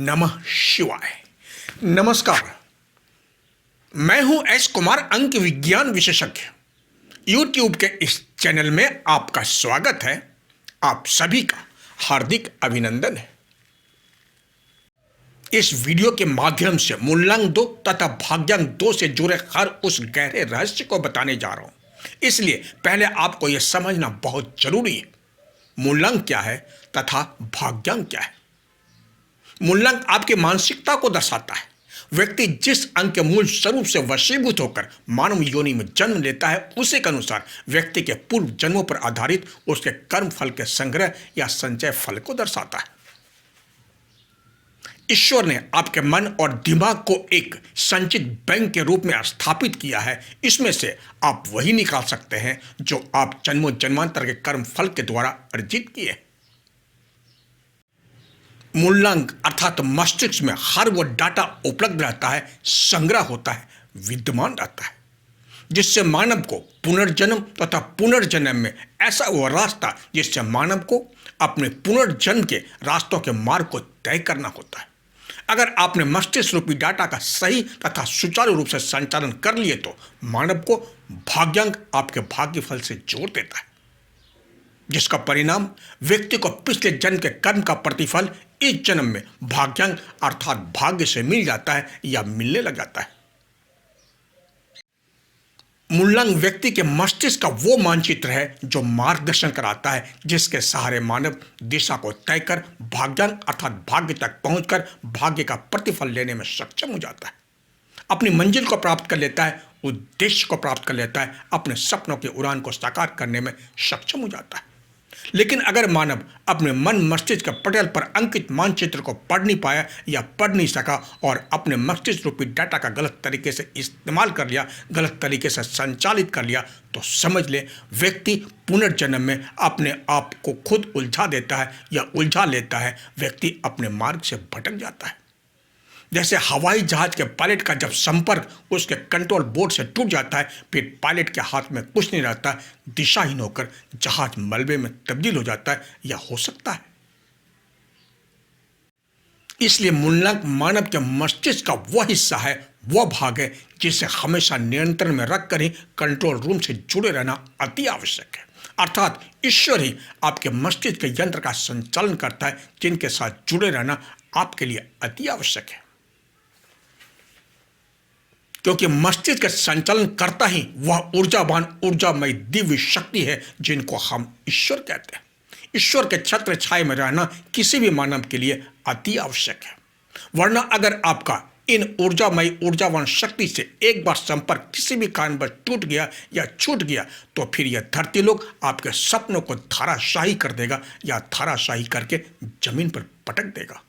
नमः शिवाय। नमस्कार, मैं हूं एस कुमार, अंक विज्ञान विशेषज्ञ। यूट्यूब के इस चैनल में आपका स्वागत है। आप सभी का हार्दिक अभिनंदन है। इस वीडियो के माध्यम से मूलांक 2 तथा भाग्यांक 2 से जुड़े हर उस गहरे रहस्य को बताने जा रहा हूं। इसलिए पहले आपको यह समझना बहुत जरूरी है, मूलांक क्या है तथा भाग्यांक क्या है। मूलांक आपकी मानसिकता को दर्शाता है। व्यक्ति जिस अंक के मूल स्वरूप से वशीभूत होकर मानव योनि में जन्म लेता है, उसी के अनुसार व्यक्ति के पूर्व जन्मों पर आधारित उसके कर्म फल के संग्रह या संचय फल को दर्शाता है। ईश्वर ने आपके मन और दिमाग को एक संचित बैंक के रूप में स्थापित किया है। इसमें से आप वही निकाल सकते हैं जो आप जन्मों जन्मांतर के कर्म फल के द्वारा अर्जित किए। मूलांक अर्थात मस्तिष्क में हर वो डाटा उपलब्ध रहता है, संग्रह होता है, विद्यमान रहता है, जिससे मानव को पुनर्जन्म तथा पुनर्जन्म में ऐसा वो रास्ता जिससे मानव को अपने पुनर्जन्म के रास्तों के मार्ग को तय करना होता है। अगर आपने मस्तिष्क रूपी डाटा का सही तथा सुचारू रूप से संचालन कर लिए तो मानव को भाग्यांक आपके भाग्य फल से जोड़ देता है, जिसका परिणाम व्यक्ति को पिछले जन्म के कर्म का प्रतिफल इस जन्म में भाग्यांक अर्थात भाग्य से मिल जाता है या मिलने लग जाता है। मूलांक व्यक्ति के मस्तिष्क का वो मानचित्र है जो मार्गदर्शन कराता है, जिसके सहारे मानव दिशा को तय कर भाग्यांक अर्थात भाग्य तक पहुंचकर भाग्य का प्रतिफल लेने में सक्षम हो जाता है, अपनी मंजिल को प्राप्त कर लेता है, उद्देश्य को प्राप्त कर लेता है, अपने सपनों की उड़ान को साकार करने में सक्षम हो जाता है। लेकिन अगर मानव अपने मन मस्तिष्क के पटल पर अंकित मानचित्र को पढ़ नहीं पाया या पढ़ नहीं सका और अपने मस्तिष्क रूपी डाटा का गलत तरीके से इस्तेमाल कर लिया, गलत तरीके से संचालित कर लिया, तो समझ ले व्यक्ति पुनर्जन्म में अपने आप को खुद उलझा देता है या उलझा लेता है। व्यक्ति अपने मार्ग से भटक जाता है। जैसे हवाई जहाज के पायलट का जब संपर्क उसके कंट्रोल बोर्ड से टूट जाता है, फिर पायलट के हाथ में कुछ नहीं रहता, दिशाहीन होकर जहाज मलबे में तब्दील हो जाता है या हो सकता है। इसलिए मूलांक मानव के मस्तिष्क का वह हिस्सा है, वह भाग है जिसे हमेशा नियंत्रण में रखकर ही कंट्रोल रूम से जुड़े रहना अति आवश्यक है। अर्थात ईश्वर ही आपके मस्तिष्क के यंत्र का संचालन करता है, जिनके साथ जुड़े रहना आपके लिए अति आवश्यक है, क्योंकि मस्तिष्क का संचालन करता ही वह ऊर्जावान ऊर्जामय दिव्य शक्ति है जिनको हम ईश्वर कहते हैं। ईश्वर के छत्र छाए में रहना किसी भी मानव के लिए अति आवश्यक है, वरना अगर आपका इन ऊर्जामय ऊर्जावान शक्ति से एक बार संपर्क किसी भी कारणवश टूट गया या छूट गया तो फिर यह धरती लोग आपके सपनों को धाराशाही कर देगा या धाराशाही करके जमीन पर पटक देगा।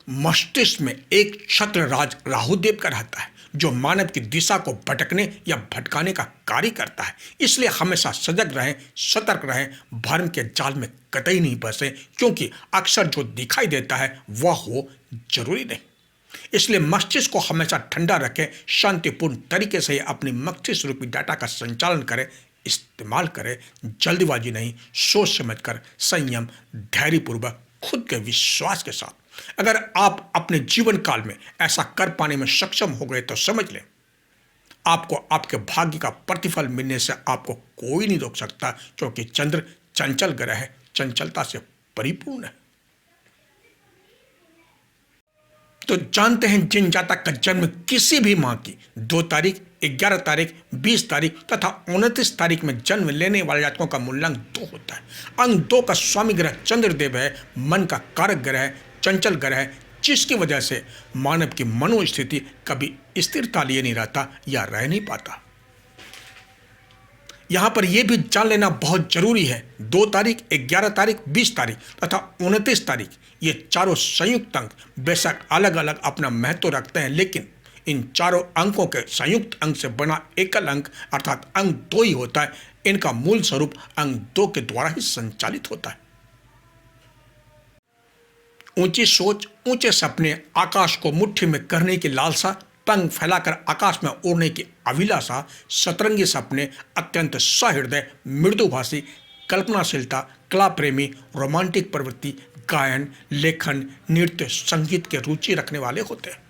मस्तिष्क में एक छत्र राज राहुदेव का रहता है, जो मानव की दिशा को भटकने या भटकाने का कार्य करता है। इसलिए हमेशा सजग रहें, सतर्क रहें, भ्रम के जाल में कतई नहीं फंसे, क्योंकि अक्सर जो दिखाई देता है वह हो जरूरी नहीं। इसलिए मस्तिष्क को हमेशा ठंडा रखें, शांतिपूर्ण तरीके से अपनी मस्तिष्क रूपी डाटा का संचालन करें, इस्तेमाल करें। जल्दबाजी नहीं, सोच समझकर, संयम, धैर्यपूर्वक, खुद के विश्वास के साथ। अगर आप अपने जीवन काल में ऐसा कर पाने में सक्षम हो गए तो समझ लें आपको आपके भाग्य का प्रतिफल मिलने से आपको कोई नहीं रोक सकता, क्योंकि चंद्र चंचल ग्रह है, चंचलता से परिपूर्ण है। तो जानते हैं जिन जातक का जन्म किसी भी माह की 2 तारीख, 11 तारीख, 20 तारीख तथा 29 तारीख में जन्म लेने वाले जातकों का मूलांक 2 होता है। अंक 2 का स्वामी ग्रह चंद्रदेव है, मन का कारक ग्रह है, चंचल ग्रह है, जिसकी वजह से मानव की मनोस्थिति कभी स्थिरता लिए नहीं रहता या रह नहीं पाता। यहां पर यह भी जान लेना बहुत जरूरी है, 2 तारीख, 11 तारीख, 20 तारीख तथा 29 तारीख ये चारों संयुक्त अंक बेशक अलग अलग अपना महत्व रखते हैं, लेकिन इन चारों अंकों के संयुक्त अंक से बना एकल अंक अर्थात अंक 2 ही होता है। इनका मूल स्वरूप अंक 2 के द्वारा ही संचालित होता है। ऊंची सोच, ऊंचे सपने, आकाश को मुट्ठी में करने की लालसा, पंख फैलाकर आकाश में उड़ने की अभिलाषा, सतरंगी सपने, अत्यंत सहृदय, मृदुभाषी, कल्पनाशीलता, कला प्रेमी, रोमांटिक प्रवृत्ति, गायन, लेखन, नृत्य, संगीत के रुचि रखने वाले होते हैं।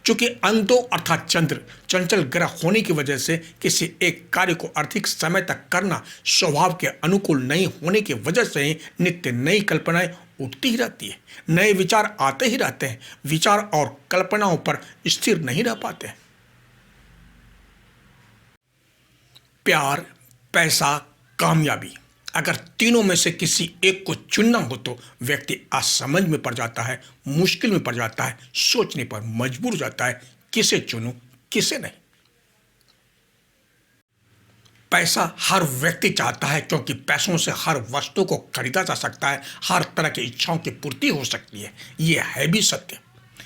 चूंकि अंधों अर्थात चंद्र चंचल ग्रह होने की वजह से किसी एक कार्य को अधिक समय तक करना स्वभाव के अनुकूल नहीं होने की वजह से ही नित्य नई कल्पनाएं उठती ही रहती है, नए विचार आते ही रहते हैं, विचार और कल्पनाओं पर स्थिर नहीं रह पाते हैं। प्यार, पैसा, कामयाबी, अगर तीनों में से किसी एक को चुनना हो तो व्यक्ति असमझ में पड़ जाता है, मुश्किल में पड़ जाता है, सोचने पर मजबूर हो जाता है, किसे चुनूं किसे नहीं। पैसा हर व्यक्ति चाहता है क्योंकि पैसों से हर वस्तु को खरीदा जा सकता है, हर तरह की इच्छाओं की पूर्ति हो सकती है। ये है भी सत्य।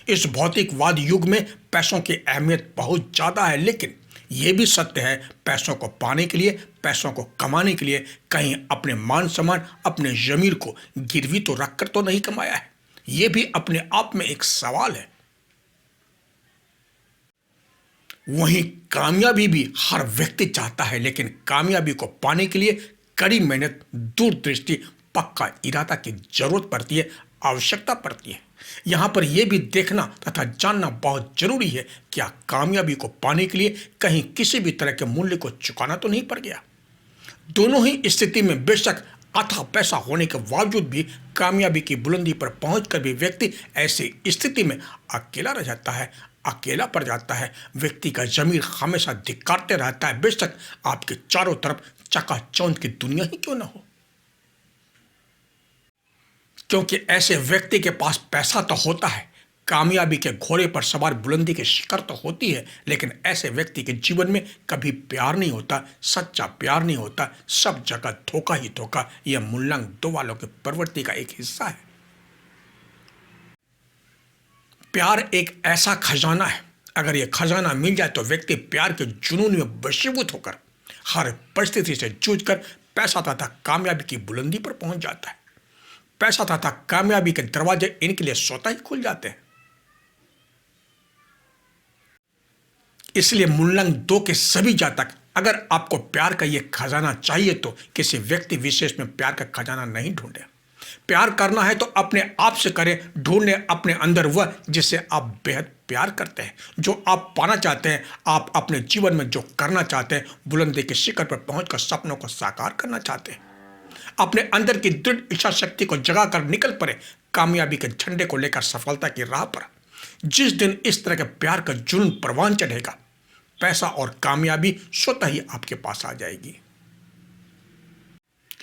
इस भौतिकवाद युग में पैसों की अहमियत बहुत ज़्यादा है, लेकिन यह भी सत्य है पैसों को पाने के लिए, पैसों को कमाने के लिए कहीं अपने मान सम्मान, अपने ज़मीर को गिरवी तो रखकर तो नहीं कमाया है। यह भी अपने आप में एक सवाल है। वहीं कामयाबी भी हर व्यक्ति चाहता है, लेकिन कामयाबी को पाने के लिए कड़ी मेहनत, दूरदृष्टि, पक्का इरादा की जरूरत पड़ती है, आवश्यकता पड़ती है। यहाँ पर यह भी देखना तथा जानना बहुत जरूरी है क्या कामयाबी को पाने के लिए कहीं किसी भी तरह के मूल्य को चुकाना तो नहीं पड़ गया। दोनों ही स्थिति में बेशक अथाह पैसा होने के बावजूद भी कामयाबी की बुलंदी पर पहुंचकर भी व्यक्ति ऐसी स्थिति में अकेला रह जाता है, अकेला पड़ जाता है। व्यक्ति का ज़मीर हमेशा धिक्कारते रहता है, बेशक आपके चारों तरफ चकाचौंध की दुनिया ही क्यों न हो। क्योंकि ऐसे व्यक्ति के पास पैसा तो होता है, कामयाबी के घोड़े पर सवार बुलंदी के शिखर तो होती है, लेकिन ऐसे व्यक्ति के जीवन में कभी प्यार नहीं होता, सच्चा प्यार नहीं होता, सब जगह धोखा ही धोखा। यह मुल्लंग दो वालों की प्रवृत्ति का एक हिस्सा है। प्यार एक ऐसा खजाना है, अगर यह खजाना मिल जाए तो व्यक्ति प्यार के जुनून में वशीभूत होकर हर परिस्थिति से जूझकर पैसा तथा कामयाबी की बुलंदी पर पहुंच जाता है। पैसा तथा कामयाबी के दरवाजे इनके लिए स्वतः ही खुल जाते हैं। इसलिए मुल्लंग दो के सभी जातक, अगर आपको प्यार का यह खजाना चाहिए तो किसी व्यक्ति विशेष में प्यार का खजाना नहीं ढूंढे। प्यार करना है तो अपने आप से करें, ढूंढें अपने अंदर वह जिसे आप बेहद प्यार करते हैं, जो आप पाना चाहते हैं, आप अपने जीवन में जो करना चाहते हैं, बुलंदी के शिखर पर पहुंचकर सपनों को साकार करना चाहते हैं। अपने अंदर की दृढ़ इच्छा शक्ति को जगाकर निकल पड़े कामयाबी के झंडे को लेकर सफलता की राह पर। जिस दिन इस तरह के प्यार का जुनून परवान चढ़ेगा, पैसा और कामयाबी स्वतः ही आपके पास आ जाएगी।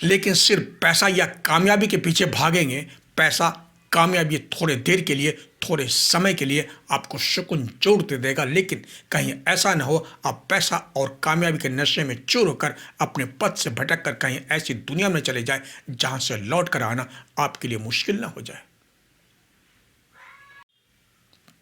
लेकिन सिर्फ पैसा या कामयाबी के पीछे भागेंगे, पैसा कामयाबी थोड़े देर के लिए, थोड़े समय के लिए आपको सुकून जरूर दे देगा, लेकिन कहीं ऐसा न हो आप पैसा और कामयाबी के नशे में चूर होकर अपने पथ से भटक कर कहीं ऐसी दुनिया में चले जाएं जहां से लौट कर आना आपके लिए मुश्किल न हो जाए।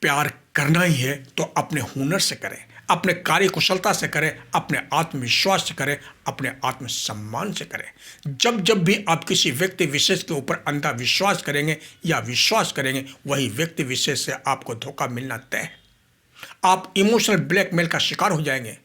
प्यार करना ही है तो अपने हुनर से करें, अपने कार्यकुशलता से करें, अपने आत्मविश्वास से करें, अपने आत्मसम्मान से करें। जब जब भी आप किसी व्यक्ति विशेष के ऊपर अंधा विश्वास करेंगे या विश्वास करेंगे, वही व्यक्ति विशेष से आपको धोखा मिलना तय है। आप इमोशनल ब्लैकमेल का शिकार हो जाएंगे।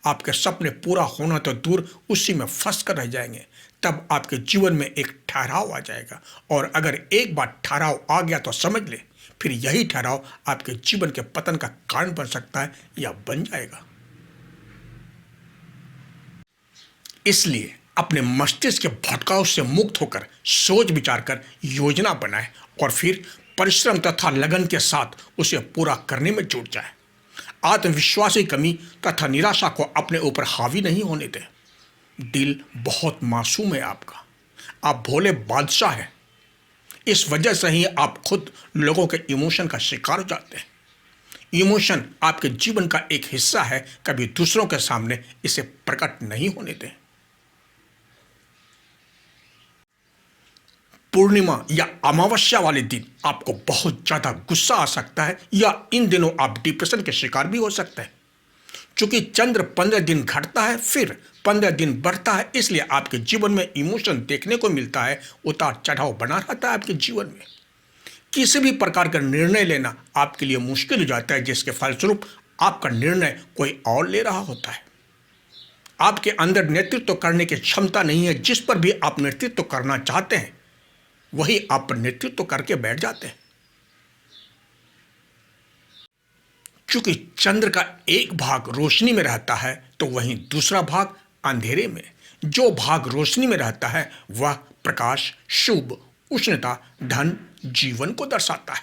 आपके सपने पूरा होना तो दूर, उसी में फंस कर रह जाएंगे। तब आपके जीवन में एक ठहराव आ जाएगा, और अगर एक बार ठहराव आ गया तो समझ ले फिर यही ठहराव आपके जीवन के पतन का कारण बन सकता है या बन जाएगा। इसलिए अपने मस्तिष्क के भटकाव से मुक्त होकर सोच विचार कर योजना बनाएं और फिर परिश्रम तथा लगन के साथ उसे पूरा करने में जुट जाए। आत्मविश्वास की कमी तथा निराशा को अपने ऊपर हावी नहीं होने दें। दिल बहुत मासूम है आपका, आप भोले बादशाह हैं। इस वजह से ही आप खुद लोगों के इमोशन का शिकार हो जाते हैं। इमोशन आपके जीवन का एक हिस्सा है, कभी दूसरों के सामने इसे प्रकट नहीं होने दें। पूर्णिमा या अमावस्या वाले दिन आपको बहुत ज़्यादा गुस्सा आ सकता है, या इन दिनों आप डिप्रेशन के शिकार भी हो सकते हैं। चूंकि चंद्र 15 दिन घटता है फिर 15 दिन बढ़ता है, इसलिए आपके जीवन में इमोशन देखने को मिलता है, उतार चढ़ाव बना रहता है आपके जीवन में। किसी भी प्रकार का निर्णय लेना आपके लिए मुश्किल हो जाता है, जिसके फलस्वरूप आपका निर्णय कोई और ले रहा होता है। आपके अंदर नेतृत्व करने की क्षमता नहीं है। जिस पर भी आप नेतृत्व करना चाहते हैं वही आप पर नेतृत्व करके बैठ जाते हैं। क्योंकि चंद्र का एक भाग रोशनी में रहता है तो वहीं दूसरा भाग अंधेरे में। जो भाग रोशनी में रहता है वह प्रकाश, शुभ, उष्णता, धन, जीवन को दर्शाता है।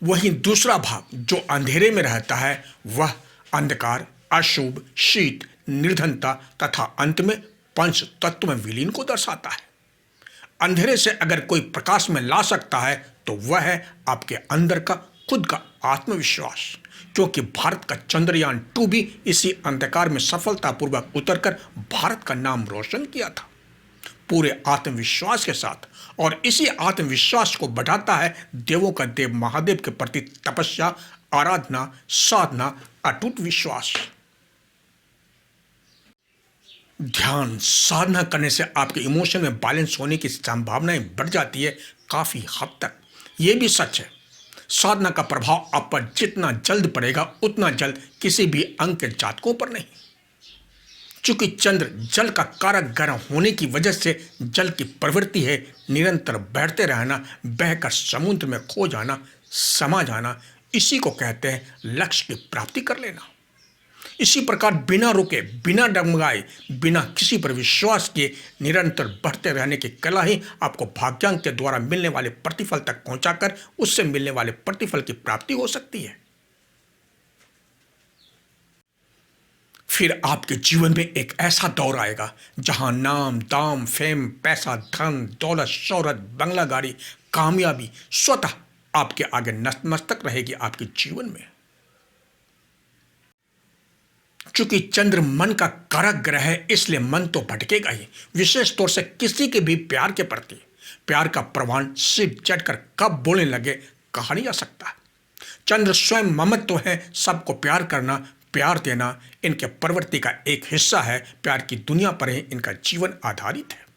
वहीं दूसरा भाग जो अंधेरे में रहता है वह अंधकार, अशुभ, शीत, निर्धनता तथा अंत में पंच तत्व में विलीन को दर्शाता है। अंधेरे से अगर कोई प्रकाश में ला सकता है तो वह है आपके अंदर का खुद का आत्मविश्वास। क्योंकि भारत का चंद्रयान 2 भी इसी अंधकार में सफलतापूर्वक उतरकर भारत का नाम रोशन किया था पूरे आत्मविश्वास के साथ। और इसी आत्मविश्वास को बढ़ाता है देवों का देव महादेव के प्रति तपस्या, आराधना, साधना, अटूट विश्वास। ध्यान साधना करने से आपके इमोशन में बैलेंस होने की संभावनाएं बढ़ जाती है काफी हद तक। यह भी सच है साधना का प्रभाव आप पर जितना जल्द पड़ेगा उतना जल्द किसी भी अंग के जातकों पर नहीं। चूंकि चंद्र जल का कारक ग्रह होने की वजह से जल की प्रवृत्ति है निरंतर बैठते रहना, बहकर समुद्र में खो जाना, समा जाना। इसी को कहते हैं लक्ष्य की प्राप्ति कर लेना। इसी प्रकार बिना रुके, बिना डगमगाए, बिना किसी पर विश्वास किए निरंतर बढ़ते रहने की कला ही आपको भाग्यांक के द्वारा मिलने वाले प्रतिफल तक पहुंचाकर उससे मिलने वाले प्रतिफल की प्राप्ति हो सकती है। फिर आपके जीवन में एक ऐसा दौर आएगा जहां नाम, दाम, फेम, पैसा, धन, दौलत, शोहरत, बंगला, गाड़ी, कामयाबी स्वतः आपके आगे नतमस्तक रहेगी आपके जीवन में। चूंकि चंद्र मन का कारक ग्रह है इसलिए मन तो भटकेगा ही। विशेष तौर से किसी के भी प्यार के प्रति प्यार का प्रवाह सिर चढ़कर कब बोलने लगे कहा नहीं जा सकता। चंद्र स्वयं ममत्व है, सबको प्यार करना, प्यार देना इनके प्रवृत्ति का एक हिस्सा है। प्यार की दुनिया पर ही इनका जीवन आधारित है।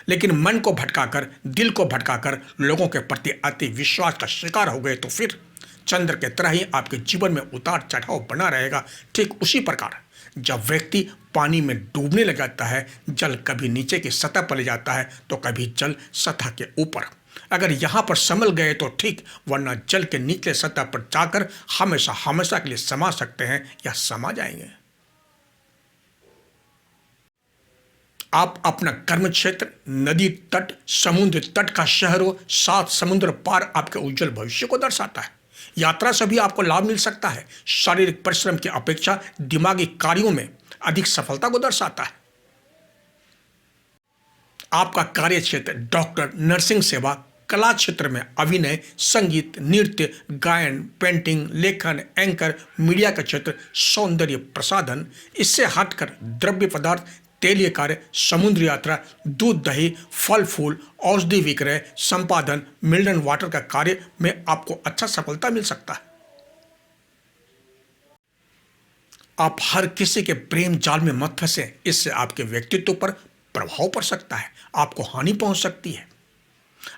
लेकिन मन को भटकाकर, दिल को भटकाकर लोगों के प्रति अति विश्वास का शिकार हो गए तो फिर चंद्र के तरह ही आपके जीवन में उतार चढ़ाव बना रहेगा। ठीक उसी प्रकार जब व्यक्ति पानी में डूबने लग जाता है, जल कभी नीचे की सतह पर ले जाता है तो कभी जल सतह के ऊपर। अगर यहाँ पर संभल गए तो ठीक, वरना जल के निचले सतह पर जाकर हमेशा हमेशा के लिए समा सकते हैं या समा जाएंगे। आप अपना कर्म क्षेत्र, नदी तट, समुद्र तट का शहर हो, 7 समुद्र पार आपके उज्जवल भविष्य को दर्शाता है। यात्रा से भी आपको लाभ मिल सकता है। शारीरिक परिश्रम की अपेक्षा दिमागी कार्यों में अधिक सफलता को दर्शाता है। आपका कार्य क्षेत्र डॉक्टर, नर्सिंग सेवा, कला क्षेत्र में अभिनय, संगीत, नृत्य, गायन, पेंटिंग, लेखन, एंकर, मीडिया का क्षेत्र, सौंदर्य प्रसाधन, इससे हटकर द्रव्य पदार्थ, तेलीय कार्य, समुद्र यात्रा, दूध, दही, फल फूल, औषधि विक्रय, संपादन, मिनरल वाटर का कार्य में आपको अच्छा सफलता मिल सकता है। आप हर किसी के प्रेम जाल में मत फंसे, इससे आपके व्यक्तित्व पर प्रभाव पड़ सकता है, आपको हानि पहुंच सकती है।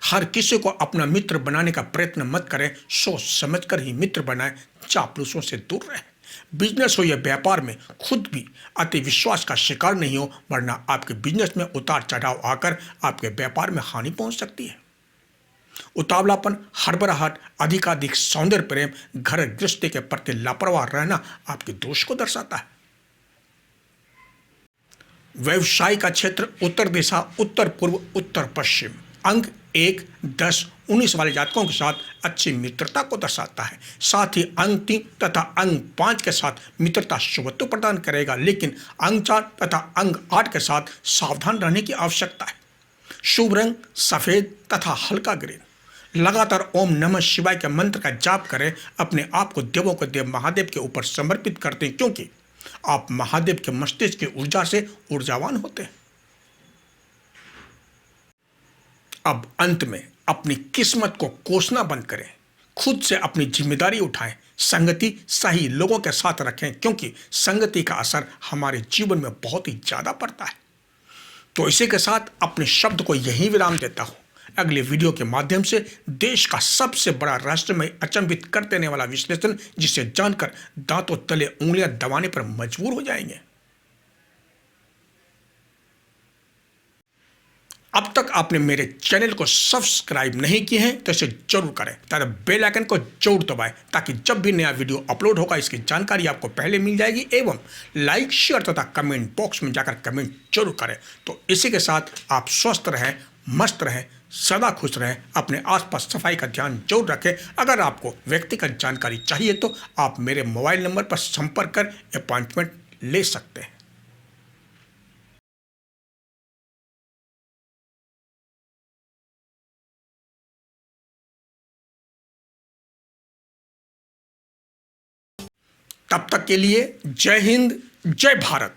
हर किसी को अपना मित्र बनाने का प्रयत्न मत करें, सोच समझकर ही मित्र बनाएं, चापलूसों से दूर रहें। बिजनेस हो या व्यापार में खुद भी अति विश्वास का शिकार नहीं हो, वरना आपके बिजनेस में उतार चढ़ाव आकर आपके व्यापार में हानि पहुंच सकती है। उतावलापन, हड़बड़ाहट, अधिकाधिक सौंदर्य प्रेम, घर गृहस्थी के प्रति लापरवाह रहना आपके दोष को दर्शाता है। व्यवसाय का क्षेत्र उत्तर दिशा, उत्तर पूर्व, उत्तर पश्चिम, अंक 1, 10, 19 वाले जातकों के साथ अच्छी मित्रता को दर्शाता है। साथ ही अंक 3 तथा अंक 5 के साथ मित्रता शुभत्व प्रदान करेगा, लेकिन अंक 4 तथा अंक 8 के साथ सावधान रहने की आवश्यकता है। शुभ रंग सफेद तथा हल्का ग्रीन। लगातार ओम नमः शिवाय के मंत्र का जाप करें। अपने आप को देवों के देव महादेव के ऊपर समर्पित करते हैं, क्योंकि आप महादेव के मस्तिष्क की ऊर्जा से ऊर्जावान होते हैं। अब अंत में अपनी किस्मत को कोसना बंद करें, खुद से अपनी जिम्मेदारी उठाएं, संगति सही लोगों के साथ रखें, क्योंकि संगति का असर हमारे जीवन में बहुत ही ज़्यादा पड़ता है। तो इसी के साथ अपने शब्द को यहीं विराम देता हूँ। अगले वीडियो के माध्यम से देश का सबसे बड़ा रहस्यमय अचंभित कर देने वाला विश्लेषण, जिसे जानकर दांतों तले उंगलियां दबाने पर मजबूर हो जाएंगे। अब तक आपने मेरे चैनल को सब्सक्राइब नहीं किए हैं तो इसे जरूर करें तथा बेल आइकन को जरूर दबाएं, ताकि जब भी नया वीडियो अपलोड होगा इसकी जानकारी आपको पहले मिल जाएगी। एवं लाइक, शेयर तथा कमेंट बॉक्स में जाकर कमेंट जरूर करें। तो इसी के साथ आप स्वस्थ रहें, मस्त रहें, सदा खुश रहें, अपने आसपास सफाई का ध्यान जरूर रखें। अगर आपको व्यक्तिगत जानकारी चाहिए तो आप मेरे मोबाइल नंबर पर संपर्क कर अपॉइंटमेंट ले सकते हैं। तब तक के लिए जय हिंद, जय भारत।